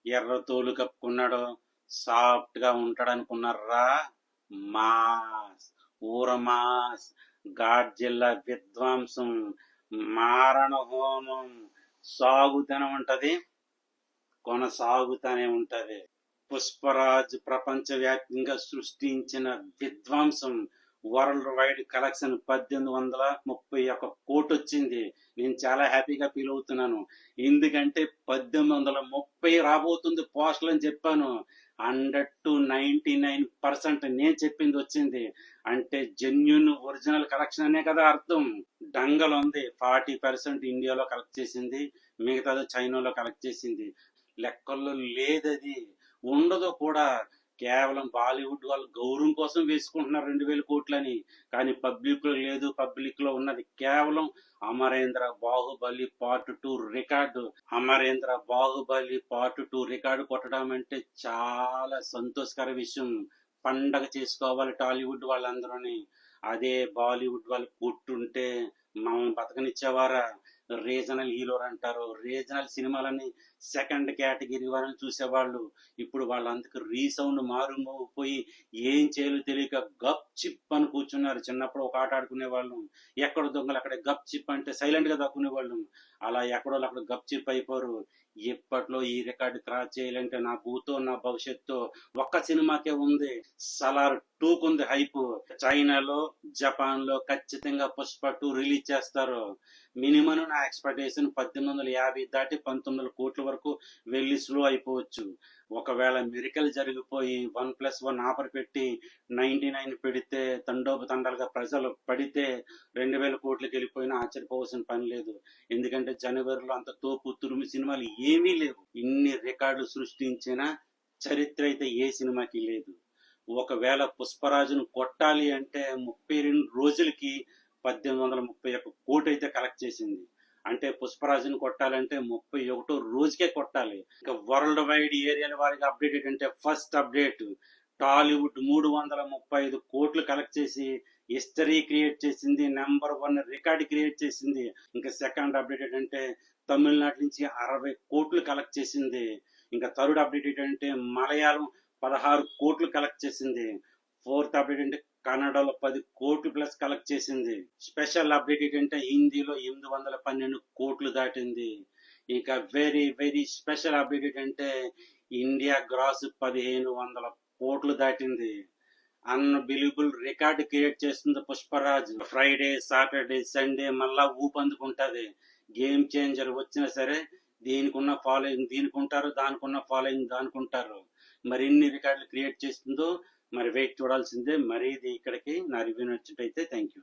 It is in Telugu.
ఎర్ర తోలు కప్పుకున్నాడు, సాఫ్ట్ గా ఉంటాడు అనుకున్నారా? మాస్, ఊరమాస్, గాడ్జిల్లా విధ్వంసం, మారణ హోమం సాగుతూనే ఉంటది, కొనసాగుతూనే ఉంటది. పుష్పరాజ్ ప్రపంచవ్యాప్తంగా సృష్టించిన విధ్వంసం, వరల్డ్ వైడ్ కలెక్షన్ 1831 కోటి వచ్చింది. నేను చాలా హ్యాపీగా ఫీల్ అవుతున్నాను. ఎందుకంటే 1830 రాబోతుంది పోస్టల్ అని చెప్పాను. 100 to 99% నేను చెప్పింది వచ్చింది. అంటే జెన్యున్ ఒరిజినల్ కలెక్షన్ అనే కదా అర్థం. డంగల్ ఉంది, 40% ఇండియాలో కలెక్ట్ చేసింది, మిగతాది చైనాలో కలెక్ట్ చేసింది. లెక్కల్లో లేదది, ఉండదు కూడా. కేవలం బాలీవుడ్ వాళ్ళు గౌరవం కోసం వేసుకుంటున్నారు 2000 కోట్లని, కానీ పబ్లిక్ లో లేదు. పబ్లిక్ లో ఉన్నది కేవలం Amarendra Baahubali part 2 record. Amarendra Baahubali part 2 record కొట్టడం అంటే చాలా సంతోషకర విషయం. పండగ చేసుకోవాలి టాలీవుడ్ వాళ్ళందరూని. అదే బాలీవుడ్ వాళ్ళు కొట్టుంటే మనం బతకనిచ్చేవారా? రీజనల్ హీరోలు అంటారు, రీజనల్ సినిమాలని సెకండ్ కేటగిరీ వాళ్ళని చూసేవాళ్ళు. ఇప్పుడు వాళ్ళందరికి రీసౌండ్ మారుమోగిపోయి ఏం చేయాలో తెలియక గప్ చిప్ అని కూర్చున్నారు. చిన్నప్పుడు ఒక ఆట ఆడుకునే వాళ్ళం, ఎక్కడ దొంగలు అక్కడ గప్ చిప్ అంటే సైలెంట్ గా దక్కునే వాళ్ళం. అలా ఎక్కడో అక్కడ గప్ చిప్ అయిపోరు. ఇప్పట్లో ఈ రికార్డు క్రాస్ చేయాలంటే నా భూతో నా భవిష్యత్తు ఒక్క సినిమాకే ఉంది. సలార్ 2 కుంది హైప్. చైనాలో, జపాన్ లో ఖచ్చితంగా పుష్ప 2 రిలీజ్ చేస్తారు. మినిమం నా ఎక్స్పెక్టేషన్ 1850 దాటి 1900 కోట్ల వరకు వెళ్ళి స్లో అయిపోవచ్చు. ఒకవేళ మిరికల్ జరిగిపోయి 1+1 ఆఫర్ పెట్టి 99 పెడితే, తండోపతండాలుగా ప్రజలు పడితే 2000 కోట్లకి వెళ్ళిపోయినా ఆశ్చర్యపోవాల్సిన పని లేదు. ఎందుకంటే జనవరిలో అంత తోపు తురుము సినిమాలు ఏమీ లేవు. ఇన్ని రికార్డులు సృష్టించిన చరిత్ర అయితే ఏ సినిమాకి లేదు. ఒకవేళ పుష్పరాజును కొట్టాలి అంటే 32 రోజులకి 1831 కోటి అయితే కలెక్ట్ చేసింది. అంటే పుష్పరాజును కొట్టాలంటే 31 రోజుకే కొట్టాలి. ఇక వరల్డ్ వైడ్ ఏరియాల వారికి అప్డేట్ ఏంటంటే, ఫస్ట్ అప్డేట్ టాలీవుడ్ 335 కోట్లు కలెక్ట్ చేసి హిస్టరీ క్రియేట్ చేసింది, నెంబర్ 1 రికార్డ్ క్రియేట్ చేసింది. ఇంకా సెకండ్ అప్డేట్ ఏంటంటే, తమిళనాడు నుంచి 60 కోట్లు కలెక్ట్ చేసింది. ఇంకా థర్డ్ అప్డేట్ ఏంటంటే, మలయాళం 16 కోట్లు కలెక్ట్ చేసింది. ఫోర్త్ అప్డేట్ అంటే కన్నడలో 10 కోట్లు ప్లస్ కలెక్ట్ చేసింది. స్పెషల్ అప్డేట్ ఏంటంటే హిందీలో 812 కోట్లు దాటింది. ఇక వెరీ వెరీ స్పెషల్ అప్డేట్ ఏంటంటే ఇండియా గ్రాస్ 1500 కోట్లు దాటింది. అన్బిలీవబుల్ రికార్డ్ క్రియేట్ చేస్తుంది పుష్పరాజ్. ఫ్రైడే, సాటర్డే, సండే మళ్ళా ఊపందుకుంటది. గేమ్ చేంజర్ వచ్చినా సరే దీనికి ఉన్న ఫాలోయింగ్ దీనికి ఉంటారు, దానికి ఉన్న ఫాలోయింగ్ దానికి ఉంటారు. మరి ఎన్ని రికార్డులు క్రియేట్ చేస్తుందో మరి వెయిట్ చూడాల్సిందే. మరి ఇది ఇక్కడికి నా రివ్యూ నచ్చినట్టయితే థ్యాంక్ యూ.